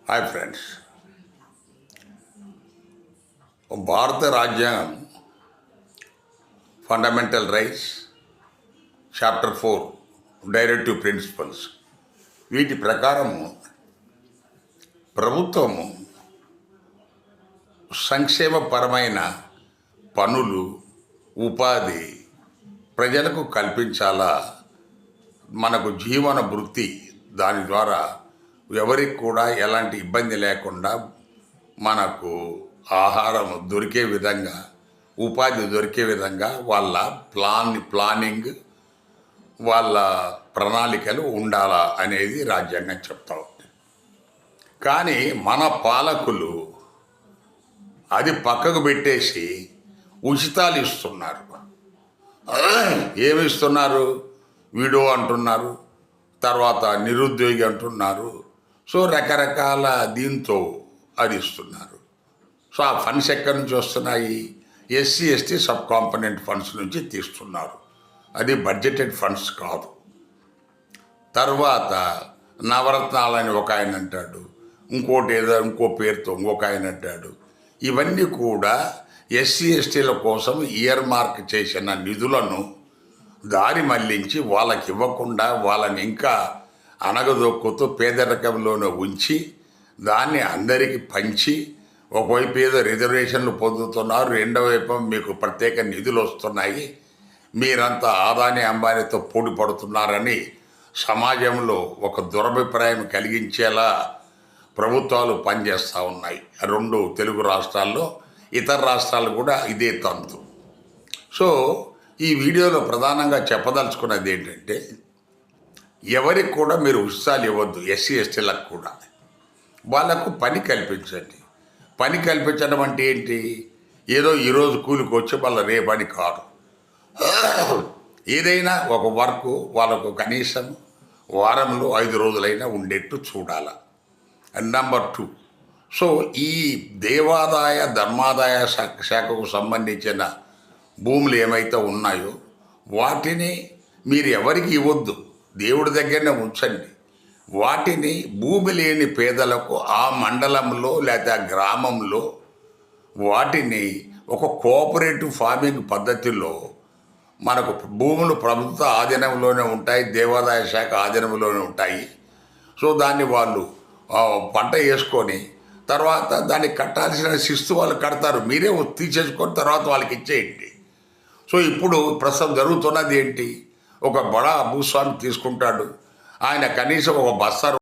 Hi friends, భారత రాజ్యాంగం fundamental rights chapter 4 directive principles వీటి ప్రకారము ప్రభుత్వము సంక్షేమపరమైన పనులు ఉపాధి ప్రజలకు కల్పించాలా. మనకు జీవన వృత్తి దాని ద్వారా ఎవరికి కూడా ఎలాంటి ఇబ్బంది లేకుండా మనకు ఆహారం దొరికే విధంగా ఉపాధి దొరికే విధంగా వాళ్ళ ప్లానింగ్ వాళ్ళ ప్రణాళికలు ఉండాలా అనేది రాజ్యాంగం చెప్తా ఉంది. కానీ మన పాలకులు అది పక్కకు పెట్టేసి ఉచితాలు ఇస్తున్నారు. ఏమి ఇస్తున్నారు? వీడియో అంటున్నారు, తర్వాత నిరుద్యోగి అంటున్నారు. సో రకరకాల దీంతో అది ఇస్తున్నారు. సో ఆ ఫండ్స్ ఎక్కడి నుంచి వస్తున్నాయి? SC ST sub component funds నుంచి తీస్తున్నారు. అది బడ్జెటెడ్ ఫండ్స్ కాదు. తర్వాత నవరత్నాలని ఒక ఆయన అంటాడు, ఇంకోటి ఏదో ఇంకో పేరుతో ఇంకొక ఆయన అంటాడు. ఇవన్నీ కూడా ఎస్సీ ఎస్టీల కోసం ఇయర్ మార్క్ చేసిన నిధులను దారి మళ్లించి వాళ్ళకి ఇవ్వకుండా వాళ్ళని ఇంకా అనగదొక్కుతూ పేదరికంలోనే ఉంచి దాన్ని అందరికీ పంచి ఒకవైపు ఏదో రిజర్వేషన్లు పొందుతున్నారు, రెండో వైపు మీకు ప్రత్యేక నిధులు వస్తున్నాయి, మీరంతా ఆదాని అంబానీతో పోటీ పడుతున్నారని సమాజంలో ఒక దురభిప్రాయం కలిగించేలా ప్రభుత్వాలు పనిచేస్తూ ఉన్నాయి. రెండు తెలుగు రాష్ట్రాల్లో, ఇతర రాష్ట్రాలు కూడా ఇదే తంతు. సో ఈ వీడియోలో ప్రధానంగా చెప్పదలుచుకున్నది ఏంటంటే, ఎవరికి కూడా మీరు ఉచితాలు ఇవ్వద్దు. ఎస్సీ ఎస్టీలకు కూడా వాళ్ళకు పని కల్పించండి. పని కల్పించడం అంటే ఏంటి? ఏదో ఈరోజు కూలికి వచ్చి వాళ్ళ రేపని కాదు. ఏదైనా ఒక వర్క్ వాళ్ళకు కనీసం వారంలో 5 రోజులైనా ఉండేట్టు చూడాల. నెంబర్ 2, సో ఈ దేవాదాయ ధర్మాదాయ శాఖకు సంబంధించిన భూములు ఏమైతే ఉన్నాయో వాటిని మీరు ఎవరికి ఇవ్వద్దు, దేవుడి దగ్గరనే ఉంచండి. వాటిని భూమి లేని పేదలకు ఆ మండలంలో లేదా ఆ గ్రామంలో వాటిని ఒక కోఆపరేటివ్ ఫార్మింగ్ పద్ధతిలో, మనకు భూములు ప్రభుత్వ ఆధీనంలోనే ఉంటాయి, దేవాదాయ శాఖ ఆధీనంలోనే ఉంటాయి. సో దాన్ని వాళ్ళు పంట వేసుకొని తర్వాత దానికి కట్టాల్సిన శిస్తు వాళ్ళు కడతారు. మీరే తీసేసుకొని తర్వాత వాళ్ళకి ఇచ్చేయండి. సో ఇప్పుడు ప్రస్తుతం జరుగుతున్నది ఏంటి? ఒక బడా భూస్వామి తీసుకుంటాడు, ఆయన కనీసం ఒక బస్తా